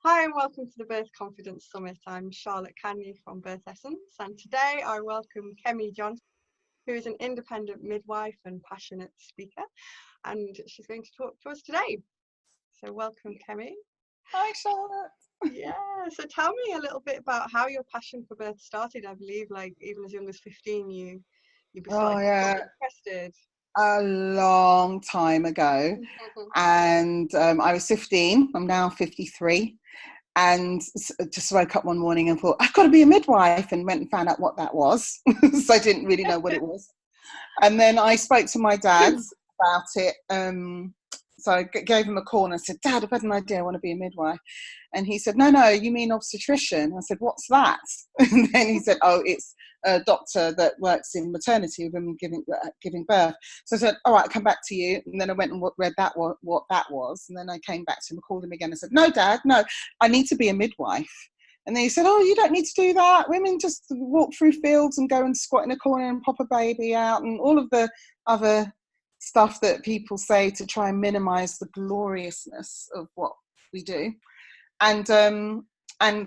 Hi and welcome to the Birth Confidence Summit. I'm Charlotte Canny from Birth Essence, and today I welcome Kemi Johnson, who is an independent midwife and passionate speaker, and she's going to talk to us today. So welcome, Kemi. Hi, Charlotte. Yeah, so tell me a little bit about how your passion for birth started. I believe like even as young as 15 you started interested. A long time ago. And I was 15, I'm now 53, and just woke up one morning and thought, I've got to be a midwife, and went and found out what that was. So I didn't really know what it was. And then I spoke to my dad about it. So I gave him a call and I said, Dad, I've had an idea, I want to be a midwife. And he said, no, you mean obstetrician? I said, what's that? And then he said, oh, it's a doctor that works in maternity with women giving birth. So I said, all right, I'll come back to you. And then I went and read what that was. And then I came back to him, called him again and said, no, Dad, no, I need to be a midwife. And then he said, oh, you don't need to do that. Women just walk through fields and go and squat in a corner and pop a baby out, and all of the other stuff that people say to try and minimize the gloriousness of what we do. And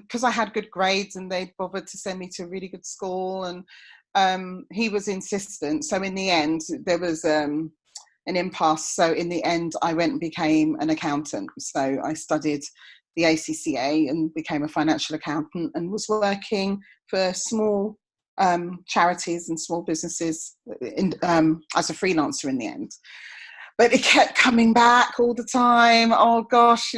because I had good grades and they bothered to send me to a really good school, and he was insistent. So in the end, there was an impasse. So in the end, I went and became an accountant. So I studied the ACCA and became a financial accountant, and was working for small charities and small businesses as a freelancer in the end. But it kept coming back all the time. Oh gosh,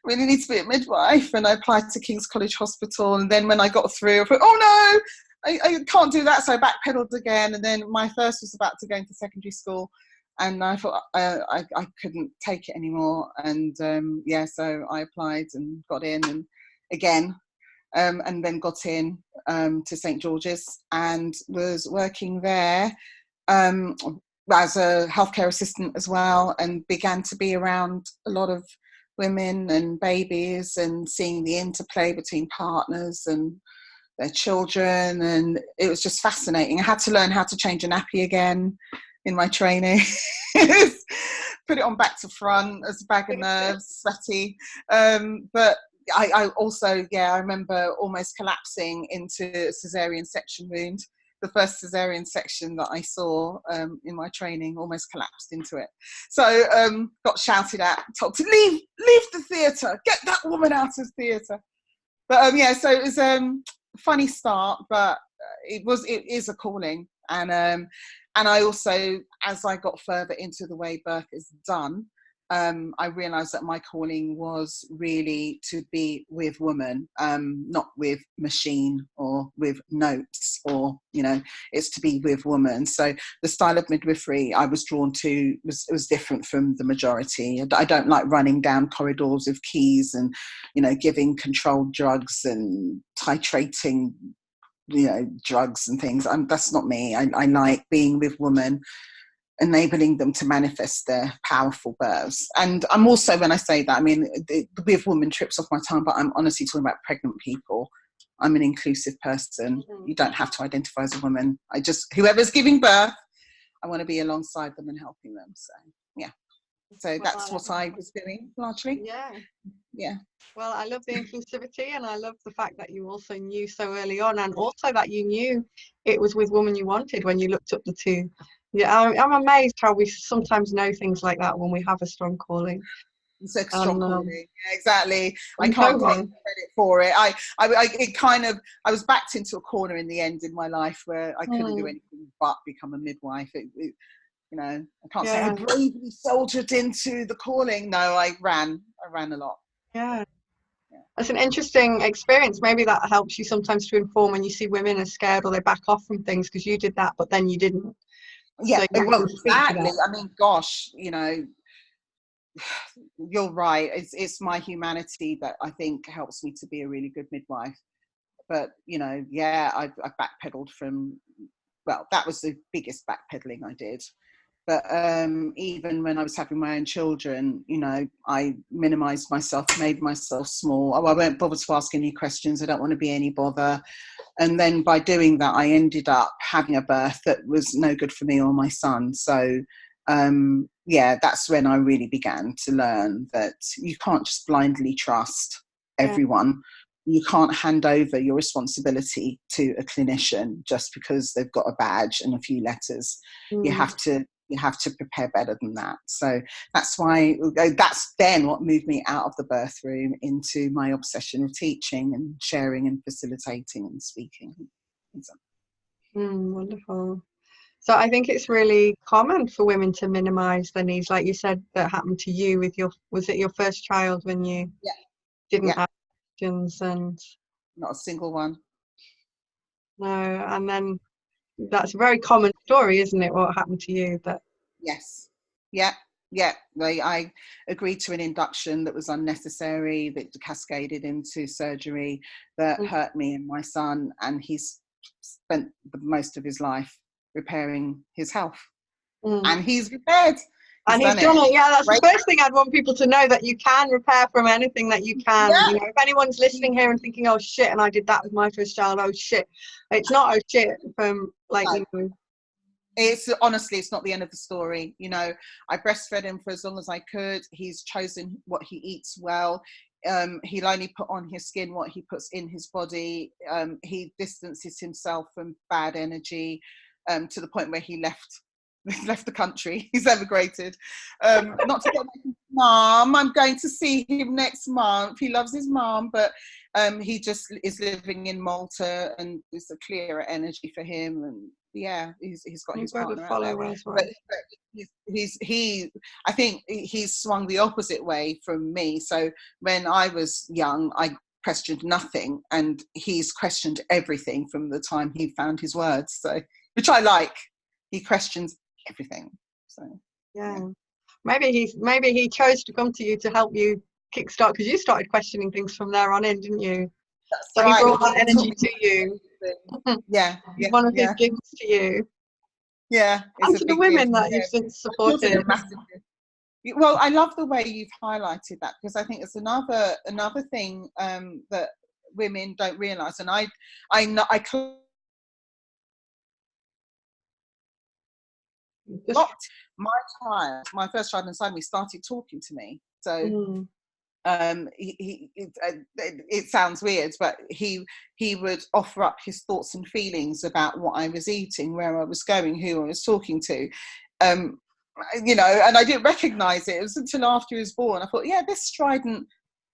really need to be a midwife. And I applied to King's College Hospital, and then when I got through, I thought, oh no, I can't do that. So I backpedaled again, and then my first was about to go into secondary school, and I thought I couldn't take it anymore. And so I applied and got in, and again, and then got in to St George's, and was working there as a healthcare assistant as well, and began to be around a lot of women and babies, and seeing the interplay between partners and their children, and it was just fascinating. I had to learn how to change a nappy again in my training. Put it on back to front as a bag of nerves, sweaty. But I also, I remember almost collapsing into a cesarean section wound. The first cesarean section that I saw in my training, almost collapsed into it. So got shouted at, told to leave the theatre, get that woman out of theatre. But so it was a funny start, but it is a calling. And I also, as I got further into the way birth is done, I realised that my calling was really to be with women, not with machine or with notes, or it's to be with women. So the style of midwifery I was drawn to was different from the majority. I don't like running down corridors with keys and giving controlled drugs and titrating drugs and things. That's not me. I like being with women, enabling them to manifest their powerful births. And I'm also, when I say that, I mean, the with women trips off my tongue, but I'm honestly talking about pregnant people. I'm an inclusive person. You don't have to identify as a woman. Whoever's giving birth, I want to be alongside them and helping them. So, yeah. So that's what I was doing, largely. Yeah. Well, I love the inclusivity, and I love the fact that you also knew so early on, and also that you knew it was with women you wanted when you looked up the two. Yeah, I'm amazed how we sometimes know things like that when we have a strong calling. It's a strong calling. Yeah, exactly. I can't take credit for it. I was backed into a corner in the end in my life where I couldn't do anything but become a midwife. I can't say I bravely soldiered into the calling. No, I ran a lot. Yeah. That's an interesting experience. Maybe that helps you sometimes to inform when you see women are scared or they back off from things, because you did that, but then you didn't. Yeah, so well, exactly. I mean, gosh, you're right. It's my humanity that I think helps me to be a really good midwife. But I backpedaled from. Well, that was the biggest backpedaling I did. But even when I was having my own children, I minimised myself, made myself small. Oh, I won't bother to ask any questions. I don't want to be any bother. And then by doing that, I ended up having a birth that was no good for me or my son. So, that's when I really began to learn that you can't just blindly trust Yeah. everyone. You can't hand over your responsibility to a clinician just because they've got a badge and a few letters. You have to prepare better than that. So that's then what moved me out of the birth room into my obsession of teaching and sharing and facilitating and speaking. Wonderful. So I think it's really common for women to minimize their needs, like you said that happened to you with was it your first child when you didn't ask questions? And not a single one. no, and then that's a very common story, isn't it, what happened to you? That Yes. I agreed to an induction that was unnecessary, that cascaded into surgery that hurt me and my son, and he's spent the most of his life repairing his health. And he's repaired. And he's done it. Yeah, that's the first thing I'd want people to know, that you can repair from anything that you can. You know, if anyone's listening here and thinking, oh shit, and I did that with my first child, oh shit. It's not oh shit from like, you know. It's honestly, it's not the end of the story. You know, I breastfed him for as long as I could. He's chosen what he eats well. He'll only put on his skin what he puts in his body. He distances himself from bad energy, to the point where he left the country. He's emigrated. Not to get my mom. I'm going to see him next month. He loves his mom, but he just is living in Malta, and it's a clearer energy for him. And yeah, he's got his partner out there. But I think he's swung the opposite way from me. So when I was young, I questioned nothing, and he's questioned everything from the time he found his words. So, which I like. He questions everything. So yeah. Maybe he chose to come to you to help you kickstart, because you started questioning things from there on in, didn't you? That's so right. He brought that energy to you. He's one of his gifts to you. And to the women that you've since supported. Well, I love the way you've highlighted that, because I think it's another thing that women don't realise, and I my first child inside me started talking to me. So it sounds weird, but he would offer up his thoughts and feelings about what I was eating, where I was going, who I was talking to. You know, and I didn't recognise it. It was until after he was born I thought, yeah, this strident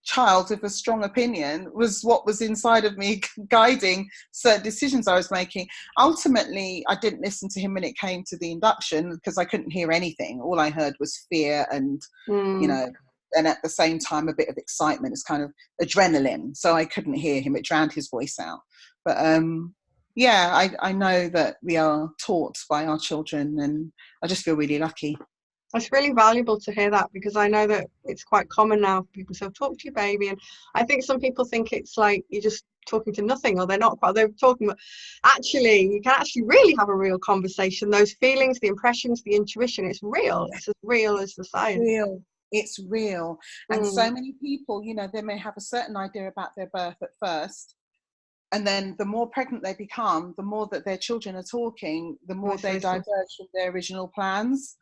child with a strong opinion was what was inside of me, guiding certain decisions I was making. Ultimately, I didn't listen to him when it came to the induction, because I couldn't hear anything. All I heard was fear and, you know, and at the same time, a bit of excitement. It's kind of adrenaline. So I couldn't hear him. It drowned his voice out. But yeah, I know that we are taught by our children, and I just feel really lucky. It's really valuable to hear that, because I know that it's quite common now for people to say, talk to your baby. And I think some people think it's like you're just talking to nothing, or they're talking, but actually you can actually really have a real conversation. Those feelings, the impressions, the intuition, it's real. It's as real as the science. It's real. And so many people, you know, they may have a certain idea about their birth at first, and then the more pregnant they become, the more that their children are talking, the more they diverge from their original plans.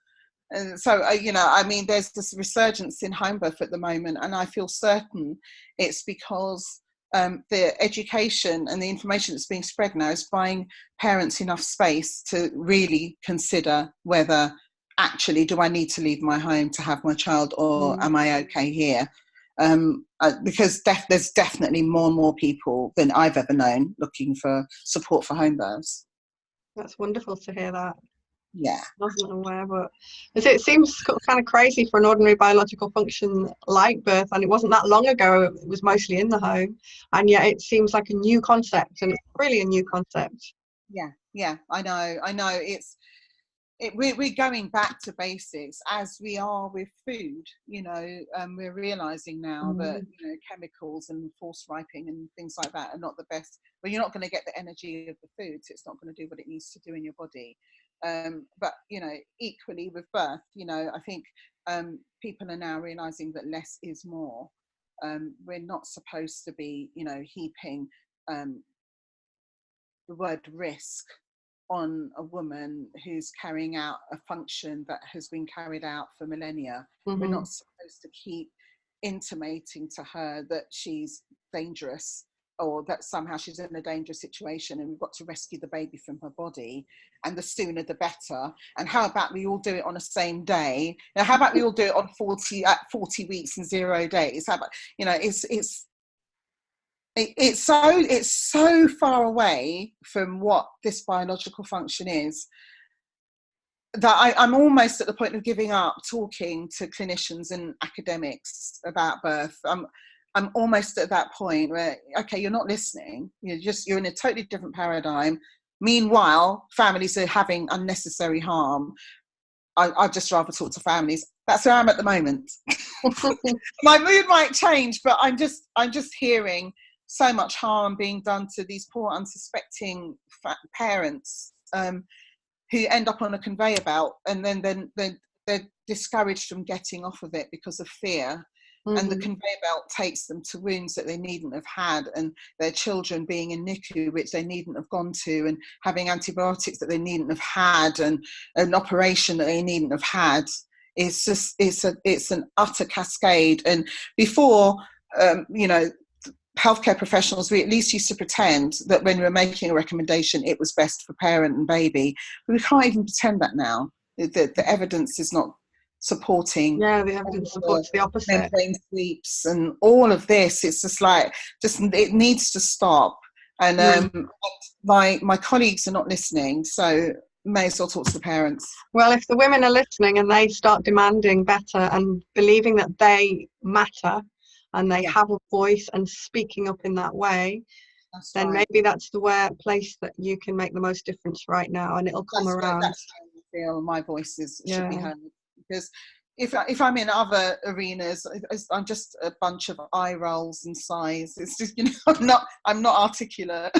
And so, you know, I mean, there's this resurgence in home birth at the moment, and I feel certain it's because the education and the information that's being spread now is buying parents enough space to really consider whether actually, do I need to leave my home to have my child, or am I okay here? Because there's definitely more and more people than I've ever known looking for support for home births. That's wonderful to hear that. Yeah. I wasn't aware, but it seems kind of crazy for an ordinary biological function like birth, and it wasn't that long ago, it was mostly in the home, and yet it seems like a new concept, and it's really a new concept. Yeah, I know. We're going back to basics, as we are with food. You know, we're realizing now that, you know, chemicals and force ripening and things like that are not the best. Well, you're not going to get the energy of the food, so it's not going to do what it needs to do in your body. But, you know, equally with birth, you know, I think people are now realizing that less is more. We're not supposed to be, you know, heaping the word risk on a woman who's carrying out a function that has been carried out for millennia. We're not supposed to keep intimating to her that she's dangerous, or that somehow she's in a dangerous situation and we've got to rescue the baby from her body, and the sooner the better. And how about we all do it on the same day? Now, how about we all do it on 40 weeks and 0 days? How about, it's so far away from what this biological function is, that I'm almost at the point of giving up talking to clinicians and academics about birth. I'm almost at that point where, okay, you're not listening. You're in a totally different paradigm. Meanwhile, families are having unnecessary harm. I'd just rather talk to families. That's where I'm at the moment. My mood might change, but I'm just hearing so much harm being done to these poor unsuspecting parents, who end up on a conveyor belt, and then they're discouraged from getting off of it because of fear. Mm-hmm. And the conveyor belt takes them to wounds that they needn't have had, and their children being in NICU, which they needn't have gone to, and having antibiotics that they needn't have had, and an operation that they needn't have had. It's an utter cascade. And before, healthcare professionals, we at least used to pretend that when we were making a recommendation, it was best for parent and baby. But we can't even pretend that now. The evidence is not supporting. Yeah, the evidence supports the opposite. Membrane sweeps and all of this. It's it needs to stop. And my colleagues are not listening, so may as well talk to the parents. Well, if the women are listening and they start demanding better and believing that they matter, and they have a voice and speaking up in that way, then maybe that's the place that you can make the most difference right now, and it'll come around. That's how I feel my voice should be heard. Because if I'm in other arenas, I'm just a bunch of eye rolls and sighs. It's just, I'm not articulate.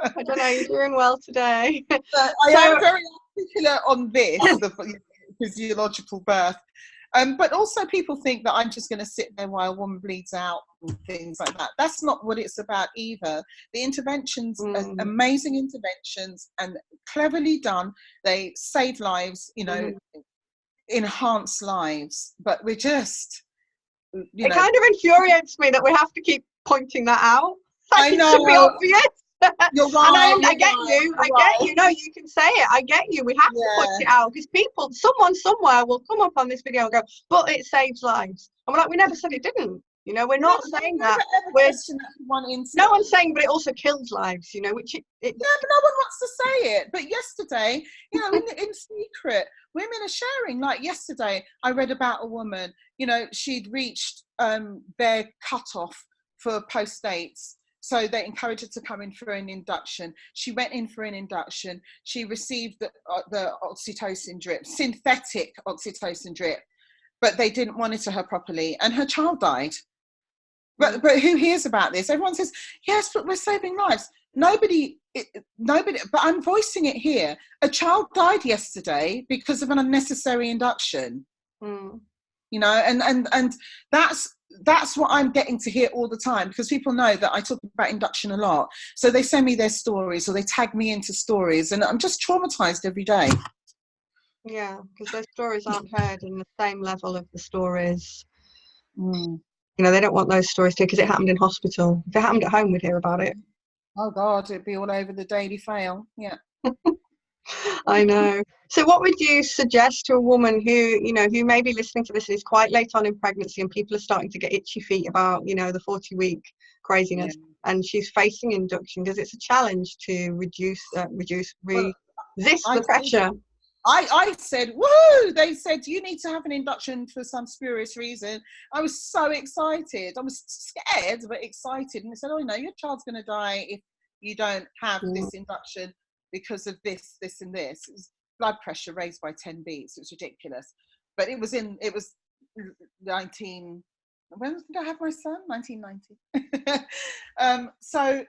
I don't know, you're doing well today. I am very articulate on this, the physiological birth. But also people think that I'm just going to sit there while a woman bleeds out and things like that. That's not what it's about either. The interventions are amazing interventions and cleverly done. They save lives, enhance lives. But we're just, It kind of infuriates me that we have to keep pointing that out. I know. It should be obvious. You're right. And I get you. No, you can say it. I get you. We have to point it out because someone somewhere will come up on this video and go, but it saves lives. And we're like, we never said it didn't. We're not saying that. No one's saying, but it also kills lives. Which it. Yeah, but no one wants to say it. But yesterday, in secret, women are sharing. Like yesterday, I read about a woman. She'd reached their cutoff for post-dates. So they encouraged her to come in for an induction. She went in for an induction. She received the oxytocin drip, synthetic oxytocin drip, but they didn't monitor her properly, and her child died. But who hears about this? Everyone says, yes, but we're saving lives. Nobody, but I'm voicing it here. A child died yesterday because of an unnecessary induction. And that's what I'm getting to hear all the time, because people know that I talk about induction a lot. So they send me their stories or they tag me into stories, and I'm just traumatized every day. Yeah, because those stories aren't heard in the same level of the stories. They don't want those stories too, because it happened in hospital. If it happened at home, we'd hear about it. Oh God, it'd be all over the Daily Fail. Yeah. I know. So what would you suggest to a woman who may be listening to this and is quite late on in pregnancy, and people are starting to get itchy feet about, the 40-week craziness, and she's facing induction because it's a challenge to resist the pressure? I said, woohoo! They said, you need to have an induction for some spurious reason. I was so excited. I was scared, but excited. And they said, oh, no, your child's going to die if you don't have this induction because of this, and this. It was blood pressure raised by 10 beats. It was ridiculous. But it was 19... When did I have my son? 1990. So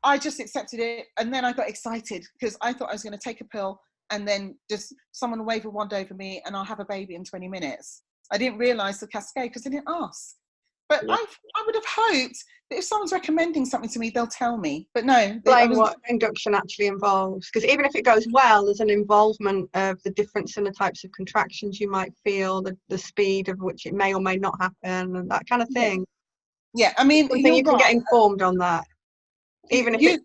I just accepted it. And then I got excited because I thought I was going to take a pill and then just someone will wave a wand over me and I'll have a baby in 20 minutes. I didn't realise the cascade because I didn't ask. But I would have hoped that if someone's recommending something to me, they'll tell me. But no. What induction actually involves. Because even if it goes well, there's an involvement of the difference in the types of contractions you might feel, the speed of which it may or may not happen, and that kind of thing. Yeah, I mean, Something you're you can get right. informed on that, even if You it's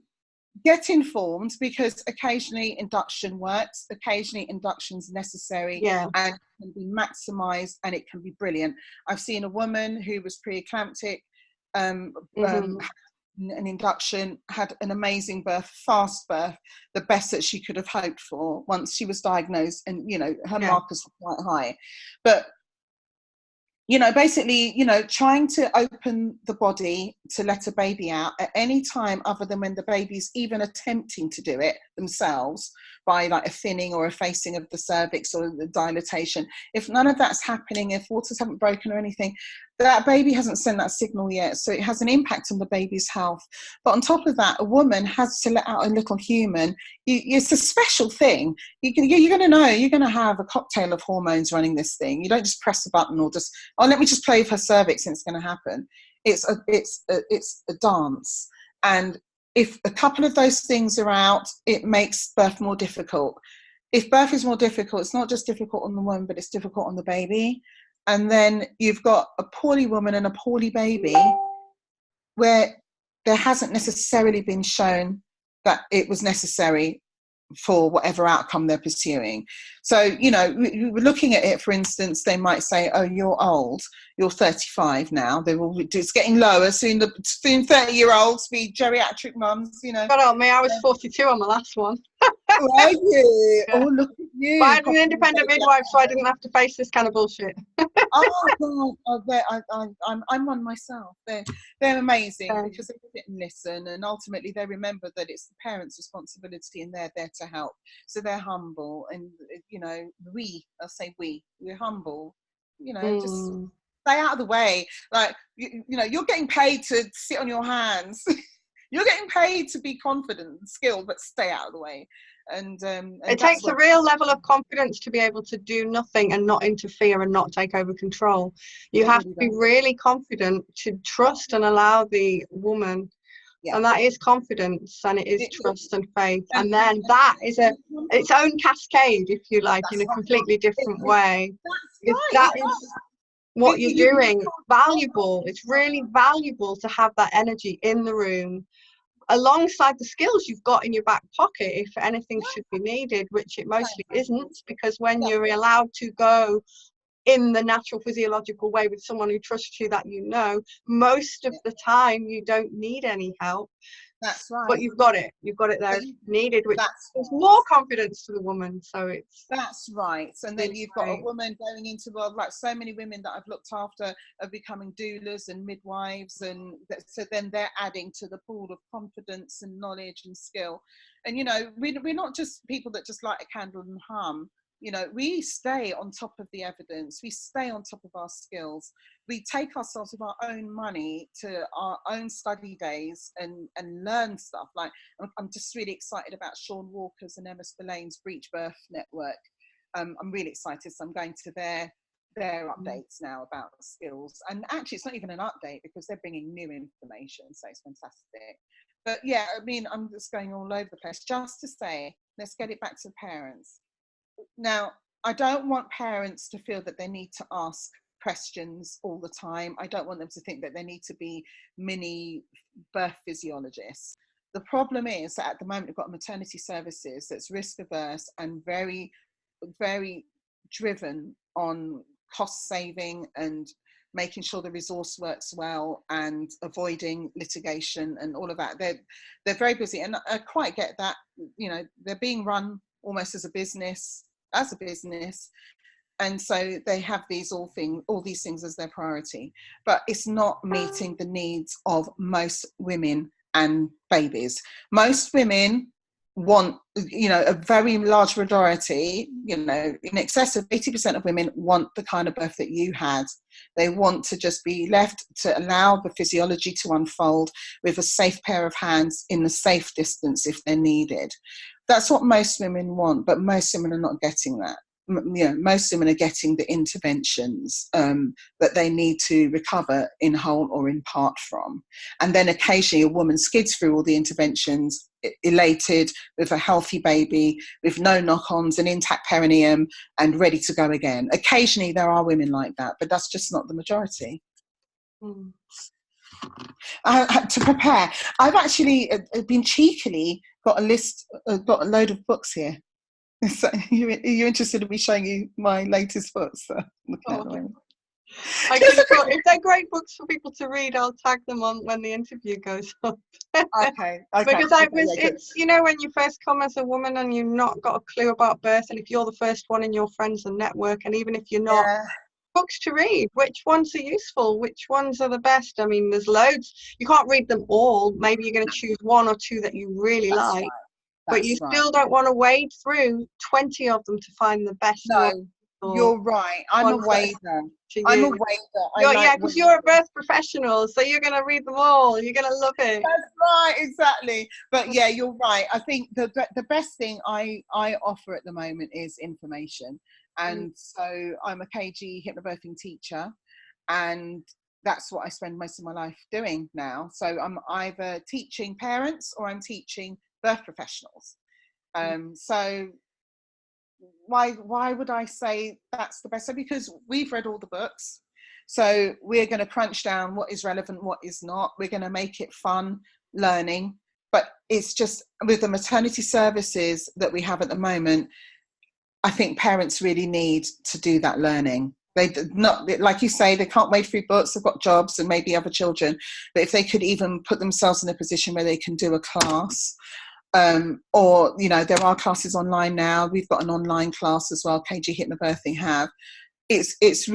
get informed, because occasionally induction works, occasionally induction's necessary, yeah. and it can be maximised and it can be brilliant. I've seen a woman who was pre-eclamptic, an induction, had an amazing birth, fast birth, the best that she could have hoped for once she was diagnosed, and her markers were quite high. But basically, trying to open the body to let a baby out at any time other than when the baby's even attempting to do it themselves by like a thinning or a facing of the cervix or the dilatation. If none of that's happening, if waters haven't broken or anything, that baby hasn't sent that signal yet. So it has an impact on the baby's health. But on top of that, a woman has to let out a little human. It's a special thing. You're going to know, you're going to have a cocktail of hormones running this thing. You don't just press a button or just, oh, let me just play with her cervix and it's going to happen. It's a dance. And if a couple of those things are out, it makes birth more difficult. If birth is more difficult, it's not just difficult on the woman, but it's difficult on the baby. And then you've got a poorly woman and a poorly baby where there hasn't necessarily been shown that it was necessary for whatever outcome they're pursuing. So, looking at it, for instance, they might say, oh, you're old, you're 35 now. It's getting lower. Soon 30-year-olds be geriatric mums, God help me, I was 42 on my last one. Were you? Yeah. Oh, look at you. But I had an independent midwife, so I didn't have to face this kind of bullshit. Oh God, I'm one myself. They're amazing because they sit and listen, and ultimately they remember that it's the parents' responsibility and they're there to help. So they're humble, and I'll say we're humble. Just stay out of the way. Like you're getting paid to sit on your hands. You're getting paid to be confident and skilled, but stay out of the way. And it takes a real level of confidence to be able to do nothing and not interfere and not take over control. You have to be really confident to trust and allow the woman, and that is confidence, and it is trust and faith, and then that is its own cascade, if you like, in a completely different way. That is what you're doing. It's valuable. It's really valuable to have that energy in the room, alongside the skills you've got in your back pocket if anything should be needed, which it mostly isn't, because when you're allowed to go in the natural physiological way with someone who trusts you, that most of the time you don't need any help. That's right. But you've got it there needed, which gives more confidence to the woman. So that's right. And then you've got a woman going into the world, like so many women that I've looked after are becoming doulas and midwives, and so then they're adding to the pool of confidence and knowledge and skill. And we're not just people that just light a candle and hum. We stay on top of the evidence. We stay on top of our skills. We take ourselves with our own money to our own study days and learn stuff. Like, I'm just really excited about Sean Walker's and Emma Spillane's Breech Birth Network. I'm really excited. So I'm going to their updates now about skills. And actually, it's not even an update because they're bringing new information. So it's fantastic. But yeah, I mean, I'm just going all over the place just to say, let's get it back to parents. Now, I don't want parents to feel that they need to ask questions all the time. I don't want them to think that they need to be mini birth physiologists. The problem is that at the moment we've got maternity services that's risk averse and very, very driven on cost saving and making sure the resource works well and avoiding litigation and all of that. They're very busy, and I quite get that. They're being run almost as a business, and so they have all these things as their priority, but it's not meeting the needs of most women and babies. Most women want, a very large majority, in excess of 80% of women want the kind of birth that you had. They want to just be left to allow the physiology to unfold with a safe pair of hands in a safe distance if they're needed. That's what most women want, but most women are not getting that. Most women are getting the interventions that they need to recover in whole or in part from. And then occasionally a woman skids through all the interventions, elated, with a healthy baby, with no knock-ons, an intact perineum, and ready to go again. Occasionally there are women like that, but that's just not the majority. To prepare. I've actually been cheekily got got a load of books here. So are you interested in me showing you my latest books that I'm looking at the moment? I can sure, if they're great books for people to read, I'll tag them on when the interview goes up. Okay. Because it's, you know, when you first come as a woman and you've not got a clue about birth, and if you're the first one in your friends and network, and even if you're not, books to read, which ones are useful, which ones are the best. I mean, there's loads. You can't read them all. Maybe you're going to choose one or two that you really like, but you still don't want to wade through 20 of them to find the best one. No, you're right. I'm a wader. I'm a wader. Yeah, because you're a birth professional, so you're going to read them all. You're going to love it. That's right, exactly. But yeah, you're right. I think the best thing I offer at the moment is information. And so I'm a KG hypnobirthing teacher, and that's what I spend most of my life doing now. So I'm either teaching parents or I'm teaching birth professionals. So why would I say that's the best? So because we've read all the books, so we're going to crunch down what is relevant, what is not. We're going to make it fun learning. But it's just with the maternity services that we have at the moment, I think parents really need to do that learning. They not, like you say, they can't wade through books, they've got jobs and maybe other children, but if they could even put themselves in a position where they can do a class, or, you know, there are classes online now. We've got an online class as well, KG Hypnobirthing have. It's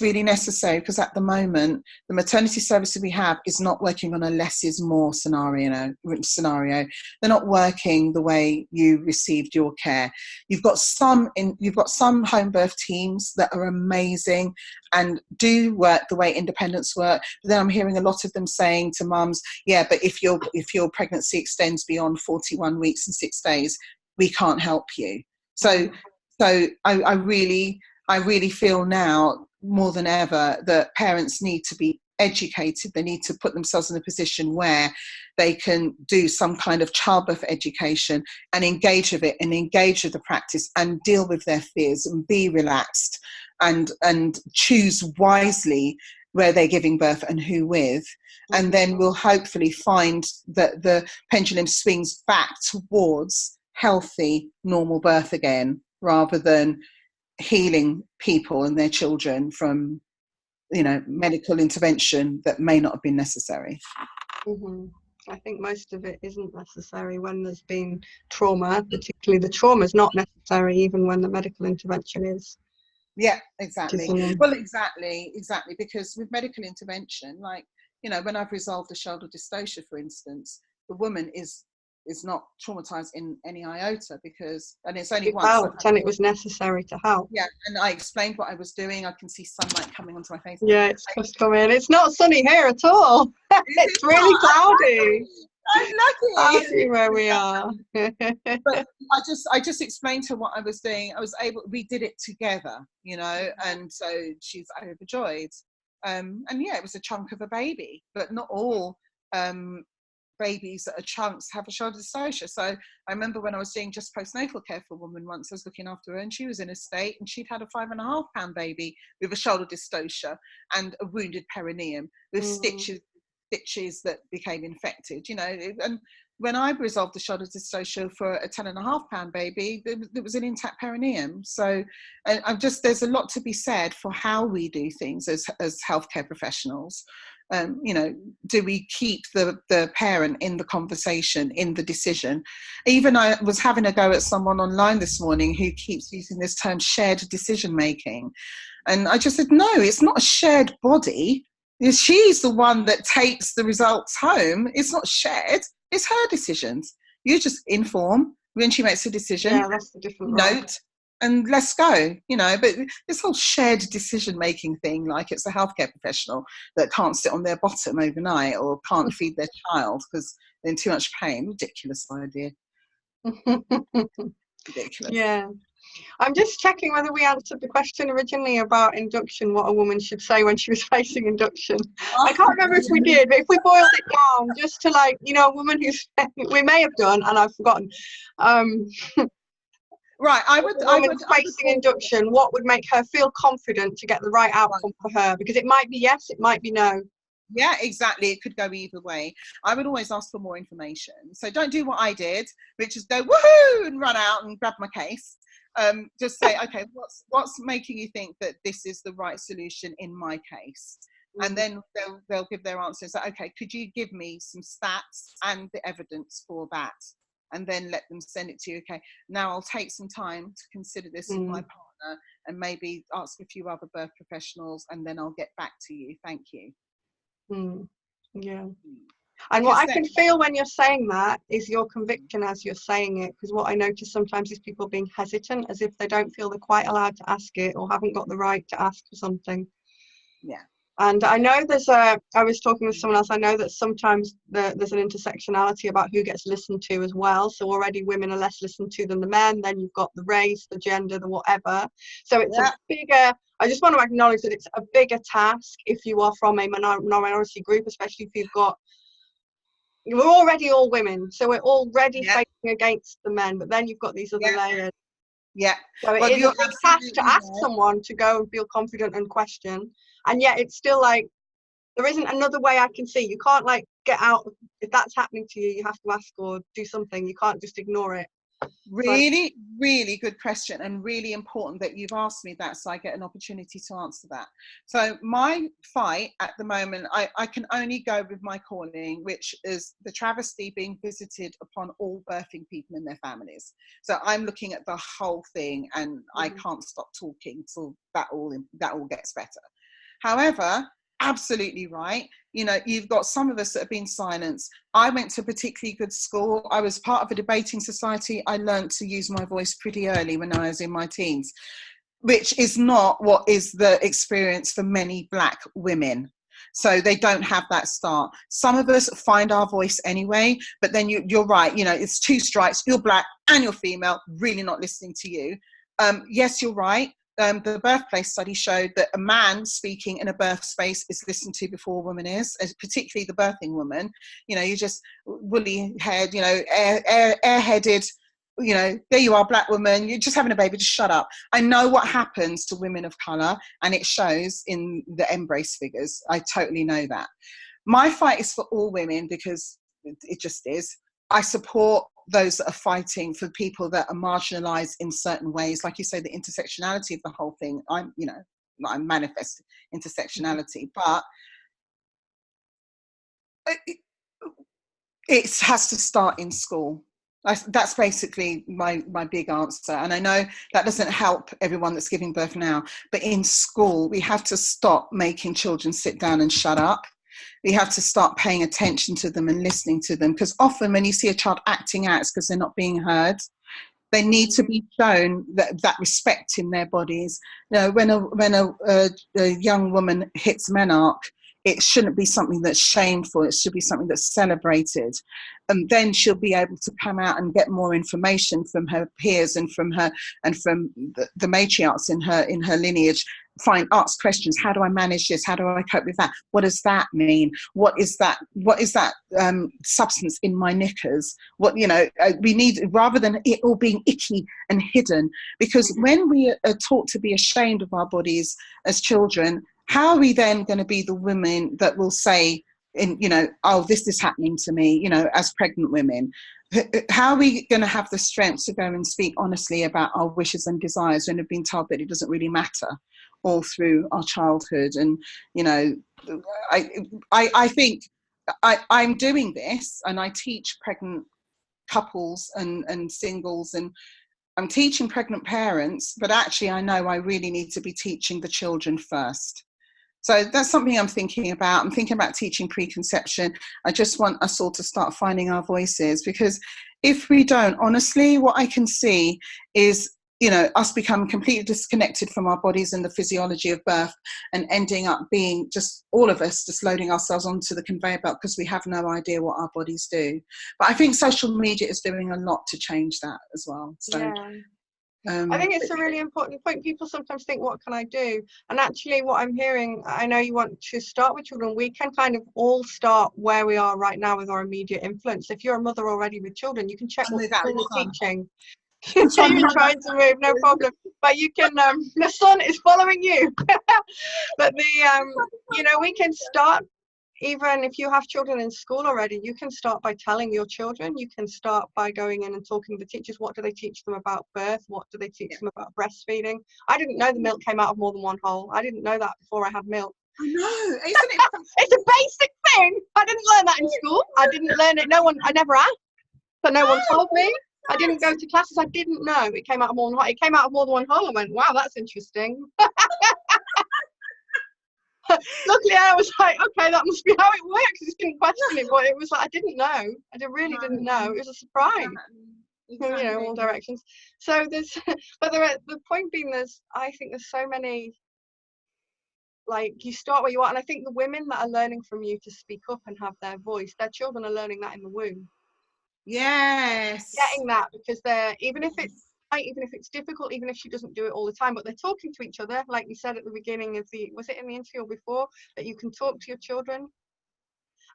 really necessary, because at the moment the maternity services we have is not working on a less is more scenario. They're not working the way you received your care. You've got some home birth teams that are amazing and do work the way independents work, but then I'm hearing a lot of them saying to mums, yeah, but if your pregnancy extends beyond 41 weeks and 6 days, we can't help you. So I really feel now more than ever that parents need to be educated. They need to put themselves in a position where they can do some kind of childbirth education and engage with it and engage with the practice and deal with their fears and be relaxed and choose wisely where they're giving birth and who with. And then we'll hopefully find that the pendulum swings back towards healthy, normal birth again, rather than healing people and their children from, you know, medical intervention that may not have been necessary. I think most of it isn't necessary when there's been trauma. Particularly the trauma is not necessary even when the medical intervention is. Yeah, exactly. Well, exactly, because with medical intervention, like, you know, when I've resolved a shoulder dystocia, for instance, the woman is not traumatized in any iota, because, and it's only once. Helped, and it was necessary to help. Yeah, and I explained what I was doing. I can see sunlight coming onto my face. Yeah, it's just coming. It's not sunny here at all. It's really cloudy. I'm lucky. Cloudy where we are. But I just explained to her what I was doing. We did it together, you know, and so she's overjoyed. And yeah, it was a chunk of a baby, but not all babies that are chunks have a shoulder dystocia. So I remember when I was doing just postnatal care for a woman once, I was looking after her and she was in a state and she'd had a 5.5 pound baby with a shoulder dystocia and a wounded perineum with stitches that became infected, you know. And when I resolved the shoulder dystocia for a 10.5 pound baby, there was an intact perineum. So there's a lot to be said for how we do things as healthcare professionals. You know, do we keep the parent in the conversation, in the decision? Even I was having a go at someone online this morning who keeps using this term shared decision making. And I just said, no, it's not a shared body. She's the one that takes the results home. It's not shared. It's her decisions. You just inform when she makes a decision. Yeah, that's the different note. And let's go, you know. But this whole shared decision-making thing, like it's a healthcare professional that can't sit on their bottom overnight or can't feed their child because they're in too much pain. Ridiculous idea. Ridiculous. Yeah. I'm just checking whether we answered the question originally about induction, what a woman should say when she was facing induction. I can't remember if we did, but if we boiled it down just to, like, you know, a woman who's, we may have done, and I've forgotten. Right, I would facing induction, what would make her feel confident to get the right outcome for her? Because it might be yes, it might be no. Yeah, exactly. It could go either way. I would always ask for more information. So don't do what I did, which is go woohoo and run out and grab my case. Just say, okay, what's making you think that this is the right solution in my case? And then they'll give their answers. So, okay, could you give me some stats and the evidence for that? And then let them send it to you. Okay, now I'll take some time to consider this with my partner and maybe ask a few other birth professionals, and then I'll get back to you. Thank you. Yeah. And Because what I can feel when you're saying that is your conviction as you're saying it, because what I notice sometimes is people being hesitant as if they don't feel they're quite allowed to ask it or haven't got the right to ask for something. Yeah. And I know I was talking with someone else, I know that sometimes there's an intersectionality about who gets listened to as well. So already women are less listened to than the men. Then you've got the race, the gender, the whatever. So it's a bigger, I just want to acknowledge that it's a bigger task if you are from a minority group, especially if we're already all women. So we're already fighting against the men, but then you've got these other layers. Yeah. So it is a big task to ask someone to go and feel confident and question. And yet it's still like, there isn't another way I can see. You can't like get out. If that's happening to you, you have to ask or do something. You can't just ignore it. Really, really good question, and really important that you've asked me that, so I get an opportunity to answer that. So my fight at the moment, I can only go with my calling, which is the travesty being visited upon all birthing people and their families. So I'm looking at the whole thing, and I can't stop talking till that all gets better. However, absolutely right. You know, you've got some of us that have been silenced. I went to a particularly good school. I was part of a debating society. I learned to use my voice pretty early when I was in my teens, which is not what is the experience for many Black women. So they don't have that start. Some of us find our voice anyway, but then you're right. You know, it's two strikes. You're Black and you're female, really not listening to you. Yes, you're right. The birthplace study showed that a man speaking in a birth space is listened to before a woman is, particularly the birthing woman. You know, you're just woolly haired, you know, airheaded, you know, there you are, Black woman, you're just having a baby, just shut up. I know what happens to women of colour, and it shows in the embrace figures. I totally know that. My fight is for all women because it just is. I support those that are fighting for people that are marginalised in certain ways. Like you say, the intersectionality of the whole thing, I'm manifest intersectionality, but it has to start in school. That's basically my big answer. And I know that doesn't help everyone that's giving birth now, but in school, we have to stop making children sit down and shut up. We have to start paying attention to them and listening to them, because often when you see a child acting out, it's because they're not being heard. They need to be shown that respect in their bodies. You know, when a young woman hits menarche, it shouldn't be something that's shameful. It should be something that's celebrated. And then she'll be able to come out and get more information from her peers and from the matriarchs in her lineage. Ask questions. How do I manage this? How do I cope with that? What does that mean? What is that substance in my knickers? We need, rather than it all being icky and hidden, because when we are taught to be ashamed of our bodies as children, how are we then going to be the women that will say, oh, this is happening to me, as pregnant women? How are we going to have the strength to go and speak honestly about our wishes and desires when we've been told that it doesn't really matter all through our childhood? And, I think I'm doing this, and I teach pregnant couples and singles, and I'm teaching pregnant parents, but actually I know I really need to be teaching the children first. So that's something I'm thinking about. I'm thinking about teaching preconception. I just want us all to start finding our voices, because if we don't, honestly, what I can see is, us become completely disconnected from our bodies and the physiology of birth, and ending up being just all of us just loading ourselves onto the conveyor belt because we have no idea what our bodies do. But I think social media is doing a lot to change that as well. So. Yeah. I think it's a really important point. People sometimes think, what can I do? And actually what I'm hearing, I know you want to start with children. We can kind of all start where we are right now with our immediate influence. If you're a mother already with children, you can check what school you're teaching. You're trying to move, no problem. But you can, the sun is following you. But we can start even if you have children in school already, you can start by telling your children. You can start by going in and talking to the teachers. What do they teach them about birth? What do they teach them about breastfeeding? I didn't know the milk came out of more than one hole. I didn't know that before I had milk. I know, isn't it? It's a basic thing. I didn't learn that in school. I didn't learn it. I never asked, but no one told me. I didn't go to classes. I didn't know it came out of more than one hole. It came out of more than one hole. I went, wow, that's interesting. Luckily, I was like, okay, that must be how it works. I just didn't question it, but it was like I didn't know. I really didn't know. It was a surprise. Exactly. You know, all directions. So there's, but the point being, I think there's so many. Like, you start where you are, and I think the women that are learning from you to speak up and have their voice, their children are learning that in the womb. Yes. Getting that, because they're, even if it's difficult, even if she doesn't do it all the time, but they're talking to each other, like you said at the beginning of was it in the interview or before, that you can talk to your children,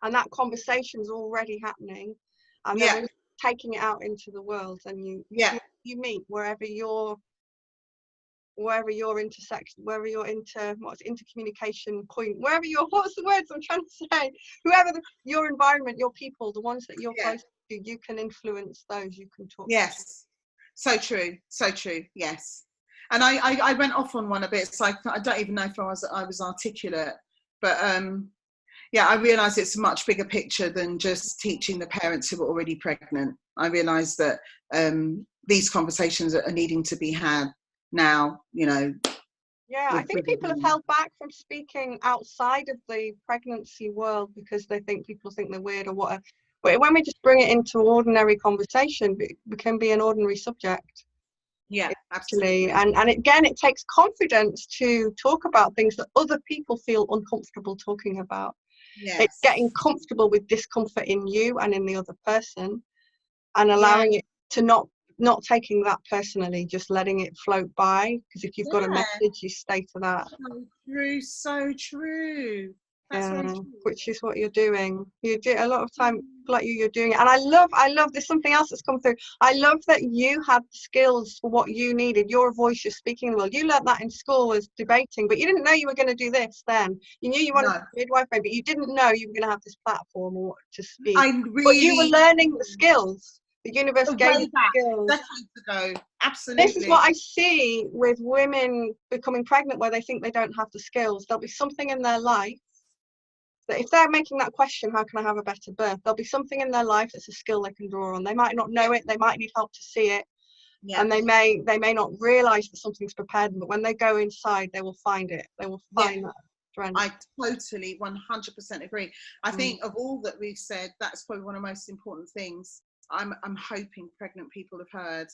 and that conversation's already happening, and then when you're taking it out into the world, and you meet wherever you're intersection, wherever you're intercommunication point, wherever you're, what's the words I'm trying to say, whoever your environment, your people, the ones that you're close to, you can influence those, you can talk to. So true, yes. And I went off on one a bit, so I don't even know if I was articulate, but I realise it's a much bigger picture than just teaching the parents who are already pregnant. I realise that these conversations are needing to be had now, you know. I think people have held back from speaking outside of the pregnancy world because people think they're weird or whatever. But when we just bring it into ordinary conversation, it can be an ordinary subject. Yeah, absolutely. And again, it takes confidence to talk about things that other people feel uncomfortable talking about. Yes. It's getting comfortable with discomfort in you and in the other person, and allowing it to not taking that personally, just letting it float by, because if you've got a message, you stay to that. So true. That's very true. Which is what you're doing. You do a lot of time, like you're doing it. And I love there's something else that's come through. I love that you had skills for what you needed. Your voice, you're speaking the world. You learned that in school as debating, but you didn't know you were going to do this then. You knew you wanted to be midwife, but you didn't know you were going to have this platform or to speak. But you were learning the skills. The universe gave you skills. Decades ago. Absolutely. This is what I see with women becoming pregnant, where they think they don't have the skills. There'll be something in their life that, if they're making that question, how can I have a better birth? There'll be something in their life that's a skill they can draw on. They might not know it. They might need help to see it. And they may not realise that something's prepared them. But when they go inside, they will find it. They will find that strength. I totally 100% agree. I think of all that we've said, that's probably one of the most important things. I'm hoping pregnant people have heard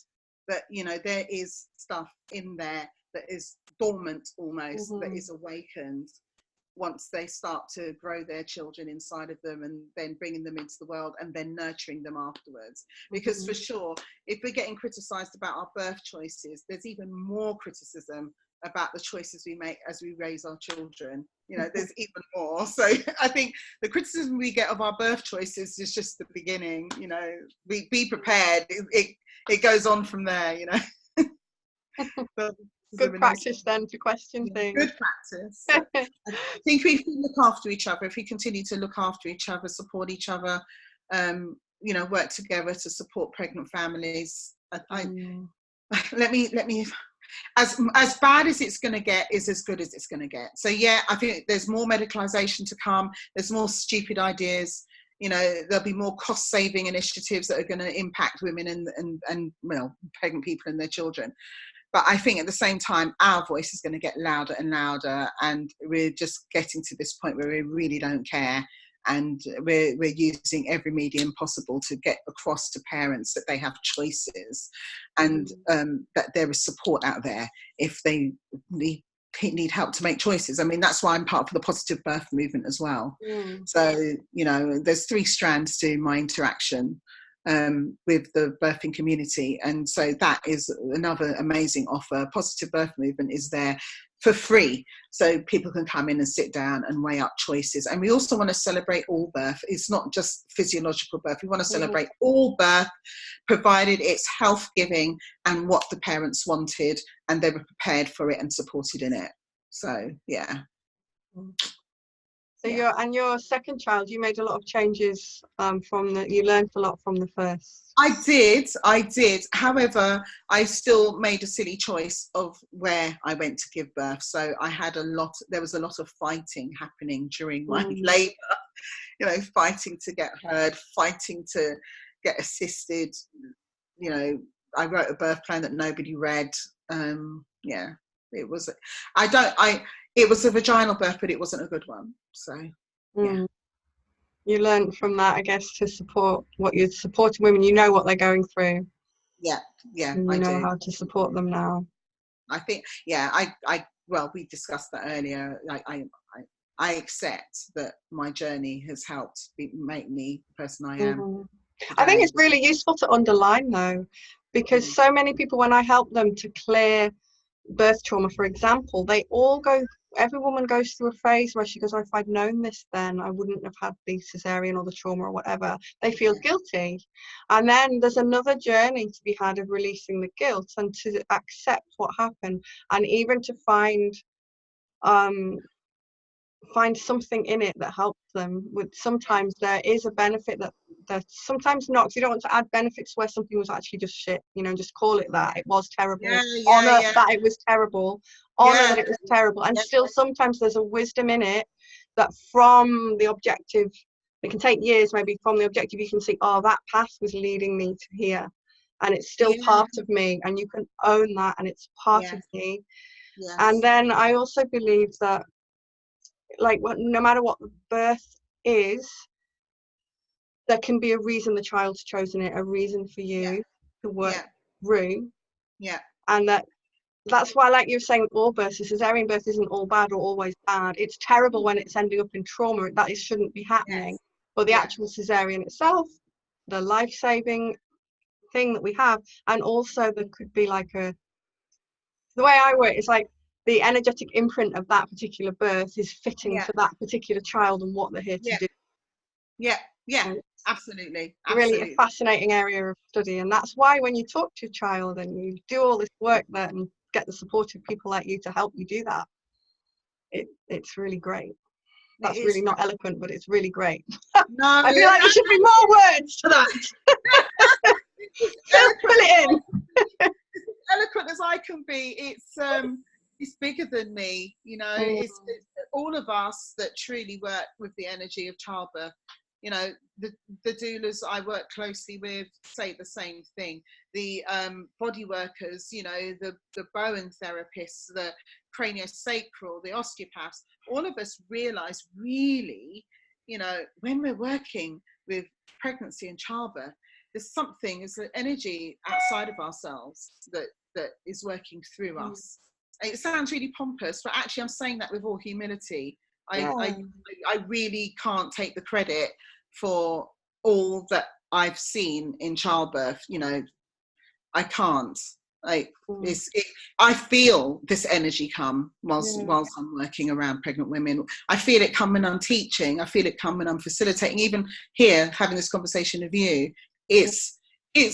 that, you know, there is stuff in there that is dormant almost, that is awakened once they start to grow their children inside of them, and then bringing them into the world and then nurturing them afterwards. Because for sure, if we're getting criticised about our birth choices, there's even more criticism about the choices we make as we raise our children. You know, there's even more. So I think the criticism we get of our birth choices is just the beginning. You know, be prepared. It goes on from there, you know. But good practice then to question things. Good practice. I think if we look after each other, if we continue to look after each other, support each other, you know, work together to support pregnant families. Let me. As bad as it's going to get is as good as it's going to get. So I think there's more medicalisation to come. There's more stupid ideas. You know, there'll be more cost-saving initiatives that are going to impact women and well, pregnant people and their children. But I think at the same time, our voice is going to get louder and louder, and we're just getting to this point where we really don't care, and we're using every medium possible to get across to parents that they have choices, and that there is support out there if they need help to make choices. I mean, that's why I'm part of the positive birth movement as well. So, you know, there's 3 strands to my interaction with the birthing community, and so that is another amazing offer. Positive Birth Movement is there for free, so people can come in and sit down and weigh up choices. And we also want to celebrate all birth. It's not just physiological birth. We want to celebrate all birth, provided it's health giving and what the parents wanted, and they were prepared for it and supported in it. So So your second child, you made a lot of changes you learned a lot from the first. I did. However, I still made a silly choice of where I went to give birth. So there was a lot of fighting happening during my labour, fighting to get heard, fighting to get assisted. I wrote a birth plan that nobody read. It was, it was a vaginal birth, but it wasn't a good one. So, yeah. You learned from that, I guess, to support what you're supporting women. You know what they're going through. Yeah, and I you know do. how to support them now. I think, well, we discussed that earlier. I accept that my journey has helped make me the person I am today. I think it's really useful to underline, though, because so many people, when I help them to clear birth trauma, for example, every woman goes through a phase where she goes, oh, if I'd known this then, I wouldn't have had the cesarean or the trauma or whatever. They feel guilty. And then there's another journey to be had of releasing the guilt and to accept what happened, and even to find something in it that helps them. Sometimes there is a benefit that sometimes not, because you don't want to add benefits where something was actually just shit, just call it that. It was terrible. Honor that it was terrible. Honor that it was terrible. And still sometimes there's a wisdom in it that from the objective, it can take years maybe, from the objective you can see, oh, that path was leading me to here, and it's still part of me, and you can own that, and it's part of me. And then I also believe that, like, no matter what the birth is, there can be a reason the child's chosen it, a reason for you to work through. And that's why, like you're saying, all births, cesarean birth isn't all bad or always bad. It's terrible when it's ending up in trauma. That shouldn't be happening. But the actual cesarean itself, the life-saving thing that we have, and also there could be like the way I work is like, the energetic imprint of that particular birth is fitting for that particular child and what they're here to do. Absolutely. Really a fascinating area of study, and that's why when you talk to a child and you do all this work there and get the supportive people like you to help you do that, it's really great. That's really not eloquent, but it's really great. No, I feel like there should be more words to that. Fill it in. As eloquent as I can be, it's bigger than me. It's all of us that truly work with the energy of childbirth. The doulas I work closely with say the same thing. The body workers, the Bowen therapists, the craniosacral, the osteopaths, all of us realize really, when we're working with pregnancy and childbirth, there's an energy outside of ourselves that is working through us. It sounds really pompous, but actually I'm saying that with all humility. I really can't take the credit for all that I've seen in childbirth. I can't. I feel this energy come whilst I'm working around pregnant women. I feel it come when I'm teaching. I feel it come when I'm facilitating. Even here, having this conversation with you, it's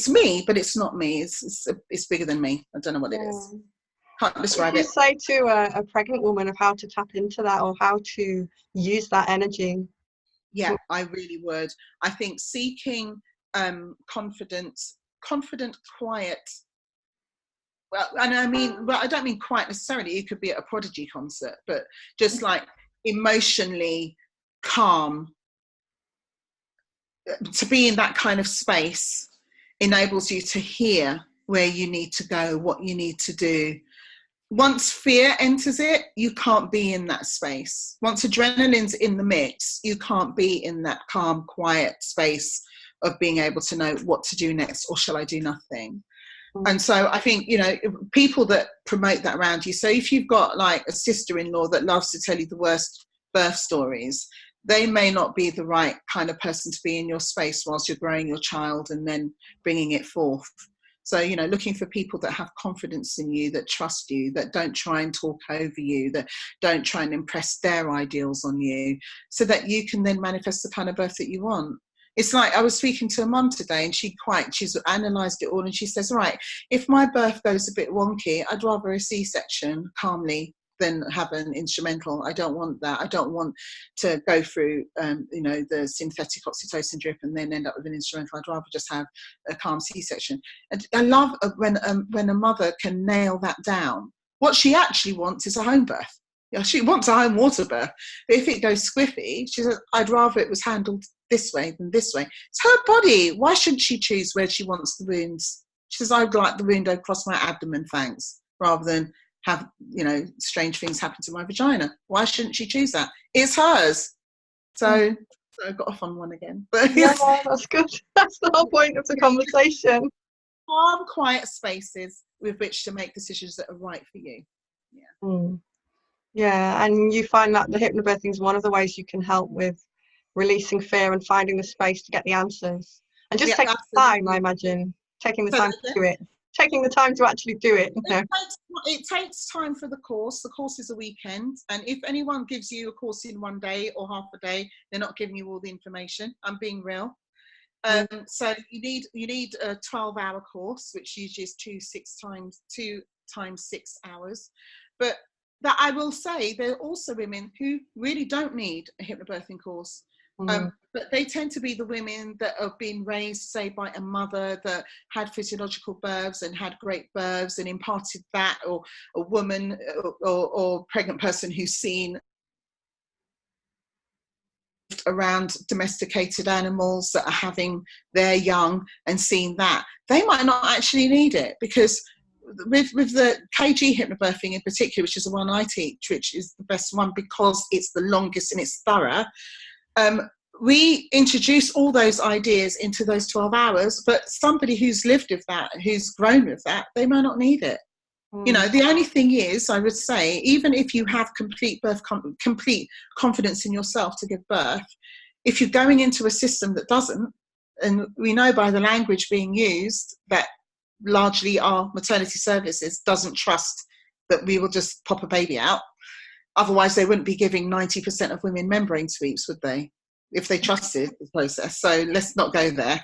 me, but it's not me. It's bigger than me. I don't know what it is. Can't describe it. What would you say to a pregnant woman of how to tap into that, or how to use that energy? Yeah, I really would. I think seeking confident, quiet. Well, and I don't mean quiet necessarily. It could be at a Prodigy concert, but just like emotionally calm. To be in that kind of space enables you to hear where you need to go, what you need to do. Once fear enters it, you can't be in that space. Once adrenaline's in the mix, you can't be in that calm, quiet space of being able to know what to do next, or shall I do nothing? And so I think, people that promote that around you. So if you've got like a sister-in-law that loves to tell you the worst birth stories, they may not be the right kind of person to be in your space whilst you're growing your child and then bringing it forth. So, looking for people that have confidence in you, that trust you, that don't try and talk over you, that don't try and impress their ideals on you, so that you can then manifest the kind of birth that you want. It's like, I was speaking to a mum today, and she's analysed it all, and she says, right, if my birth goes a bit wonky, I'd rather a C-section, calmly, than have an instrumental. I don't want that. I don't want to go through, the synthetic oxytocin drip and then end up with an instrumental. I'd rather just have a calm C-section. And I love when a mother can nail that down. What she actually wants is a home birth. Yeah, she wants a home water birth. But if it goes squiffy, she says, I'd rather it was handled this way than this way. It's her body. Why shouldn't she choose where she wants the wounds? She says, I'd like the wound across my abdomen, thanks, rather than have, strange things happen to my vagina. Why shouldn't she choose that? It's hers. So I got off on one again. But yeah, that's good. That's the whole point of the conversation. Calm, quiet spaces with which to make decisions that are right for you. Yeah. Yeah, and you find that the hypnobirthing is one of the ways you can help with releasing fear and finding the space to get the answers. And just taking the time, I imagine, taking the time to do it. Taking the time to actually do it. It takes time for the course. The course is a weekend. And if anyone gives you a course in one day or half a day, they're not giving you all the information. I'm being real. So you need a 12-hour course, which usually is 2 times 6 hours. But that I will say, there are also women who really don't need a hypnobirthing course. But they tend to be the women that have been raised, say, by a mother that had physiological births and had great births and imparted that, or a woman or pregnant person who's seen around domesticated animals that are having their young and seen that. They might not actually need it, because with the KG hypnobirthing in particular, which is the one I teach, which is the best one because it's the longest and it's thorough, we introduce all those ideas into those 12 hours, but somebody who's lived with that, who's grown with that, they might not need it. The only thing is, I would say, even if you have complete confidence in yourself to give birth, if you're going into a system that doesn't, and we know by the language being used that largely our maternity services doesn't trust that we will just pop a baby out. Otherwise, they wouldn't be giving 90% of women membrane sweeps, would they? If they trusted the process. So let's not go there.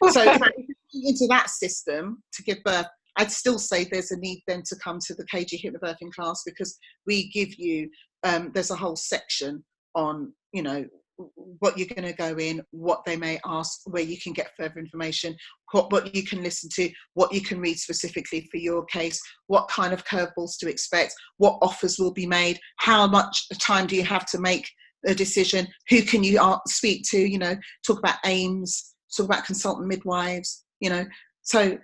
So if you're into that system to give birth, I'd still say there's a need then to come to the KG hypnobirthing class, because we give you, there's a whole section on, what you're going to go in, what they may ask, where you can get further information, what you can listen to, what you can read specifically for your case, what kind of curveballs to expect, what offers will be made, how much time do you have to make a decision, who can you speak to, talk about aims, talk about consultant midwives, so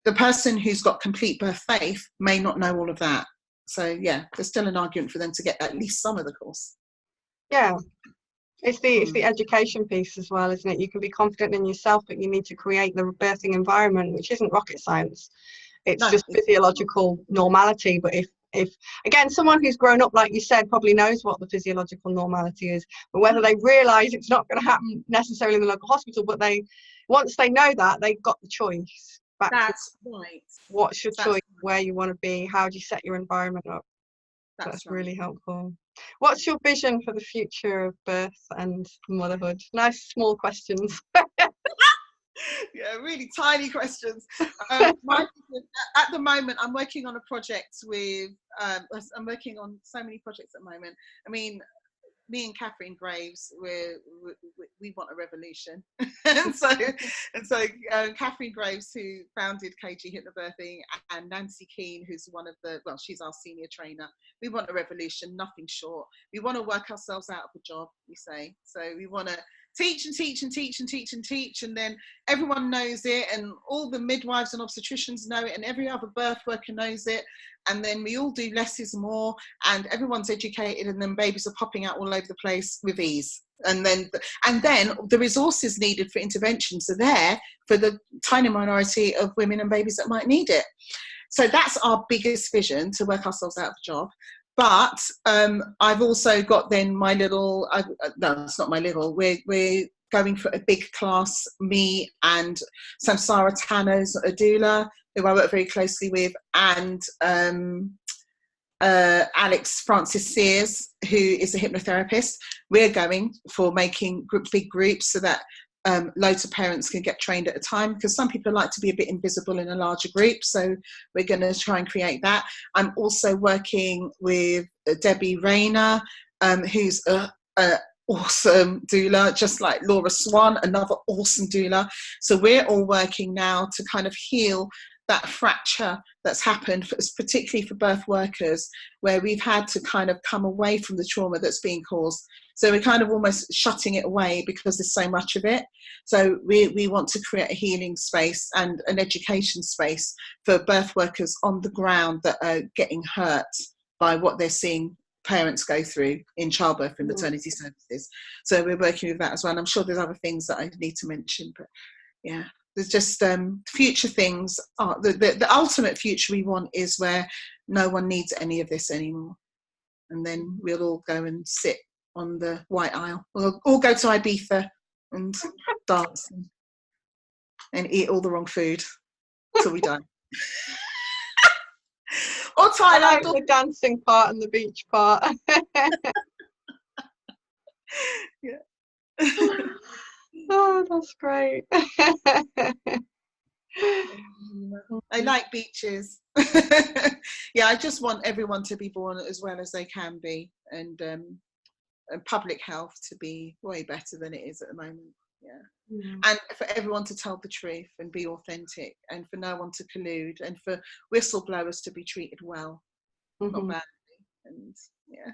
the person who's got complete birth faith may not know all of that. So yeah, there's still an argument for them to get at least some of the course. Yeah, it's the education piece as well, isn't it? You can be confident in yourself, but you need to create the birthing environment, which isn't rocket science. It's just physiological normality. But if again, someone who's grown up, like you said, probably knows what the physiological normality is, but whether they realise it's not going to happen necessarily in the local hospital, but once they know that, they've got the choice. That's right. What's your choice? Where you want to be? How do you set your environment up? That's right. Really helpful. What's your vision for the future of birth and motherhood? Nice small questions. Yeah, really tiny questions. At the moment, I'm working on a project with, I'm working on so many projects at the moment. I mean, me and Catherine Graves, we want a revolution. and so Catherine Graves, who founded KG Hypnobirthing, and Nancy Keane, who's she's our senior trainer. We want a revolution, nothing short. We want to work ourselves out of a job, we say. So we want to teach and teach and teach and teach and teach, and then everyone knows it, and all the midwives and obstetricians know it, and every other birth worker knows it, and then we all do less is more, and everyone's educated, and then babies are popping out all over the place with ease. And then the resources needed for interventions are there for the tiny minority of women and babies that might need it. So that's our biggest vision, to work ourselves out of the job. But I've also got then my little, no, it's not my little, we're going for a big class, me and Samsara Tanner's a doula, who I work very closely with, and Alex Francis Sears, who is a hypnotherapist. We're going for making big groups so that loads of parents can get trained at a time, because some people like to be a bit invisible in a larger group. So we're going to try and create that. I'm also working with Debbie Rayner, who's a awesome doula, just like Laura Swan, another awesome doula. So we're all working now to kind of heal that fracture that's happened, particularly for birth workers, where we've had to kind of come away from the trauma that's being caused. So we're kind of almost shutting it away because there's so much of it. So we want to create a healing space and an education space for birth workers on the ground that are getting hurt by what they're seeing parents go through in childbirth and maternity services. So we're working with that as well. And I'm sure there's other things that I need to mention, but yeah, there's just future things. The ultimate future we want is where no one needs any of this anymore. And then we'll all go and sit on the White Isle. We'll all go to Ibiza and dance and eat all the wrong food till we die. Or Thailand. I like the dancing part and the beach part. Yeah. Oh, that's great. I like beaches. Yeah, I just want everyone to be born as well as they can be, and public health to be way better than it is at the moment. Yeah. And for everyone to tell the truth and be authentic, and for no one to collude, and for whistleblowers to be treated well, not badly. And yeah,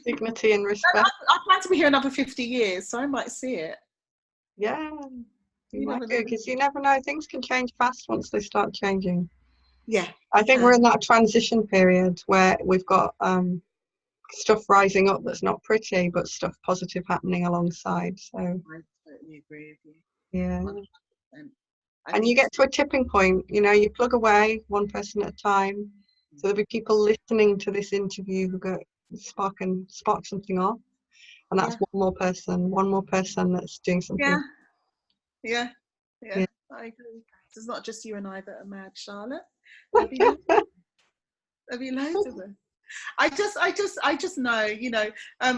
dignity and respect. I plan to be here another 50 years, so I might see it. Yeah, you might do, because you never know, things can change fast once they start changing. Yeah, I think we're in that transition period where we've got stuff rising up that's not pretty, but stuff positive happening alongside. So I totally agree with you. Yeah. 100%. And you get to a tipping point, you know, you plug away one person at a time. So there'll be people listening to this interview who go spark something off. And that's one more person that's doing something. Yeah. I agree. It's not just you and I that are mad, Charlotte. There'll be loads of them. I just know, you know,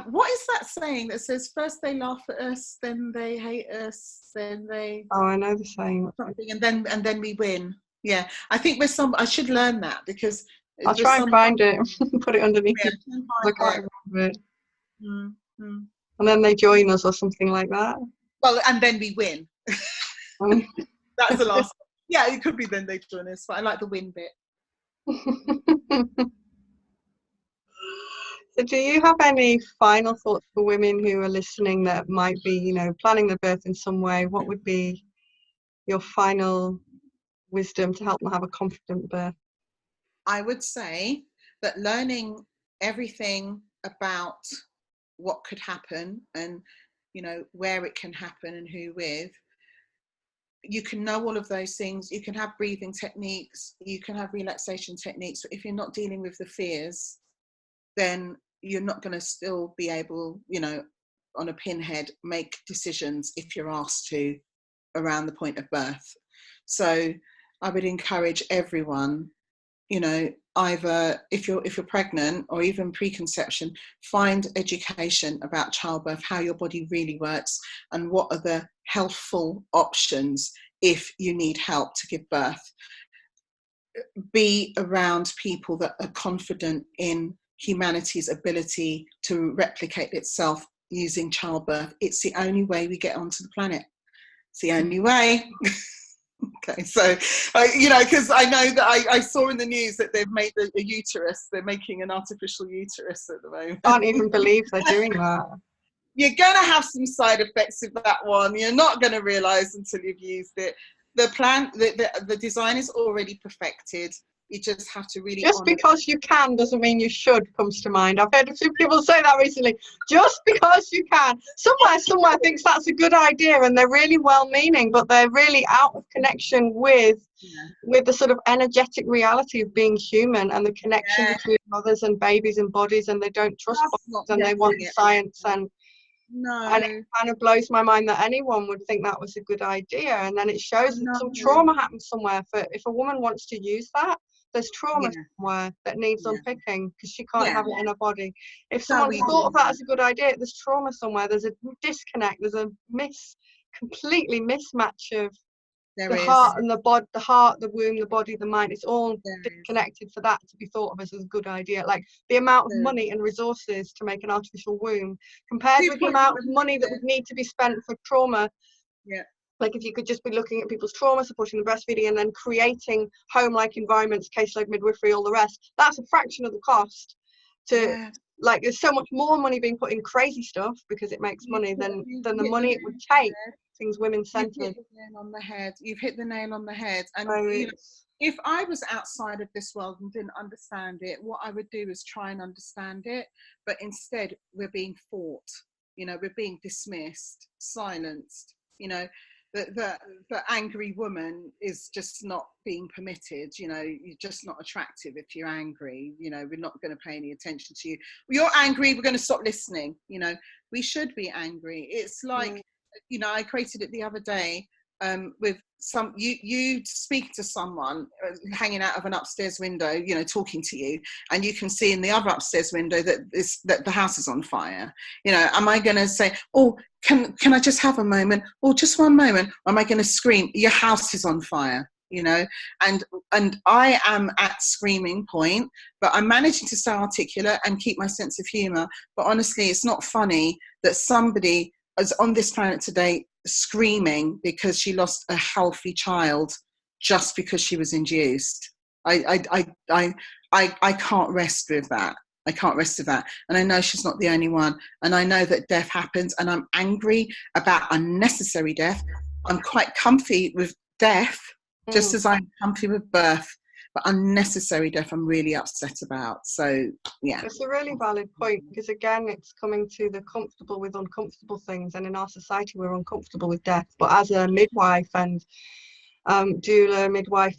what is that saying that says first they laugh at us, then they hate us, then they... Oh, I know the saying. Something, and then we win. Yeah, I think I should learn that, because I'll try and find it, put it underneath it. I can't remember it. And then they join us or something like that. Well, and then we win. That's the last one. Yeah, it could be then they join us, but I like the win bit. So do you have any final thoughts for women who are listening that might be, you know, planning their birth in some way? What would be your final wisdom to help them have a confident birth? I would say that learning everything about what could happen, and, you know, where it can happen and who with, you can know all of those things. You can have breathing techniques, you can have relaxation techniques, but if you're not dealing with the fears, then you're not going to still be able, you know, on a pinhead, make decisions if you're asked to around the point of birth. So I would encourage everyone, you know, either if you're pregnant or even preconception, find education about childbirth, how your body really works, and what are the healthful options if you need help to give birth. Be around people that are confident in humanity's ability to replicate itself using childbirth. It's the only way we get onto the planet. It's the only way. Okay, so, you know, because I know that I saw in the news that they've made a uterus, they're making an artificial uterus at the moment. I can't even believe they're doing that. You're going to have some side effects with that one. You're not going to realise until you've used it. The plan, the design is already perfected. You just have to really... Just because you can doesn't mean you should, comes to mind. I've heard a few people say that recently. Just because you can. Somewhere thinks that's a good idea, and they're really well-meaning, but they're really out of connection with the sort of energetic reality of being human and the connection between mothers and babies and bodies, and they don't trust bodies, and they want science. And it kind of blows my mind that anyone would think that was a good idea. And then it shows that some trauma happens somewhere. If a woman wants to use that, there's trauma somewhere that needs unpicking, because she can't have it in her body. If someone thought of that as a good idea, there's trauma somewhere, there's a disconnect, there's a completely mismatch of There the is. heart and the heart, the womb, the body, the mind. It's all There is. disconnected for that to be thought of as a good idea. Like the amount of There is. money and resources to make an artificial womb compared with the 2.7 amount of money that would million. need to be spent for trauma. Yeah. Like if you could just be looking at people's trauma, supporting the breastfeeding, and then creating home-like environments, caseload midwifery, all the rest, that's a fraction of the cost. Yeah. Like there's so much more money being put in crazy stuff because it makes money than the money it would take. Things women-centered. You've hit the nail on the head. You've hit the nail on the head. And So you know, if I was outside of this world and didn't understand it, what I would do is try and understand it. But instead, we're being fought. You know, we're being dismissed, silenced. You know, the angry woman is just not being permitted. You know, you're just not attractive if you're angry. You know, we're not going to pay any attention to you. You're angry, we're going to stop listening. You know, we should be angry. It's like, you know, I created it the other day with some, you speak to someone hanging out of an upstairs window, you know, talking to you, and you can see in the other upstairs window that the house is on fire. You know, am I going to say, oh, can I just have a moment, or just one moment? Or am I going to scream, your house is on fire? You know, and I am at screaming point, but I'm managing to stay articulate and keep my sense of humor. But honestly, it's not funny that somebody is on this planet today screaming because she lost a healthy child just because she was induced. I can't rest with that. I can't rest with that. And I know she's not the only one. And I know that death happens, and I'm angry about unnecessary death. I'm quite comfy with death, just as I'm comfy with birth. But unnecessary death, I'm really upset about. So, yeah. It's a really valid point, because again, it's coming to the comfortable with uncomfortable things, and in our society, we're uncomfortable with death. But as a midwife and doula, midwife,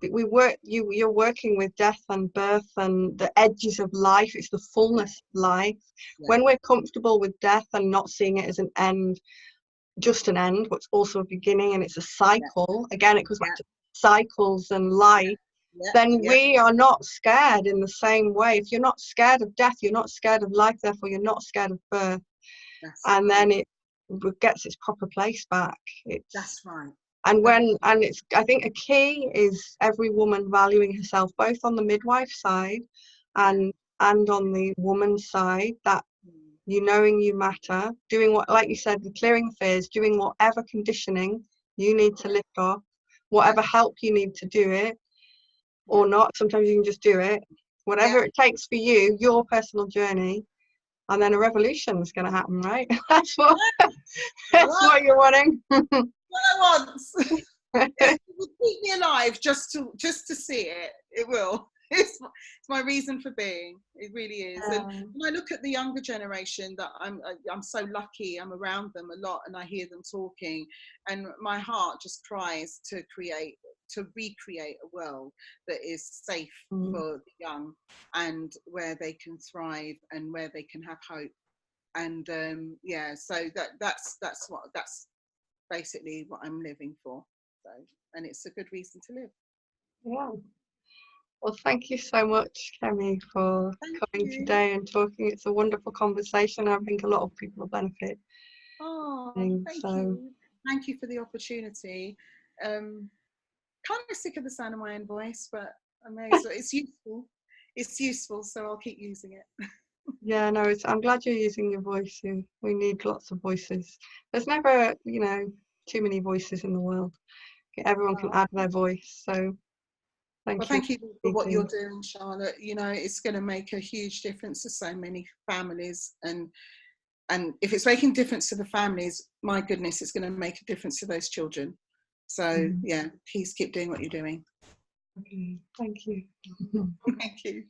you're working with death and birth and the edges of life. It's the fullness of life. Yeah. When we're comfortable with death and not seeing it as an end, just an end, but it's also a beginning, and it's a cycle. Yeah. Again, it goes back to cycles and life. Yeah. Then we are not scared in the same way. If you're not scared of death, you're not scared of life, therefore you're not scared of birth. And then it gets its proper place back. That's right. And it's, I think a key is every woman valuing herself, both on the midwife side and on the woman's side, that you knowing you matter, doing what, like you said, the clearing the fears, doing whatever conditioning you need to lift off, whatever help you need to do it, or not. Sometimes you can just do it, whatever it takes for you, your personal journey, and then a revolution is going to happen, right? That's what what you're wanting. What I want. It will keep me alive just to see it. It will. It's my reason for being. It really is. And when I look at the younger generation, that I'm so lucky. I'm around them a lot, and I hear them talking, and my heart just cries to recreate a world that is safe for the young, and where they can thrive and where they can have hope. And so that's basically what I'm living for. So, and it's a good reason to live. Yeah. Well, thank you so much, Kemi, for coming today and talking. It's a wonderful conversation. I think a lot of people will benefit. Oh, thank you. Thank you for the opportunity. Kind of sick of the sound of my own voice, but it's useful. It's useful, so I'll keep using it. Yeah, no, I'm glad you're using your voice. We need lots of voices. There's never, too many voices in the world. Everyone can add their voice. So thank you for what you're doing, Charlotte. You know, it's going to make a huge difference to so many families, and if it's making a difference to the families, my goodness, it's going to make a difference to those children. So please keep doing what you're doing. Okay, thank you. Thank you.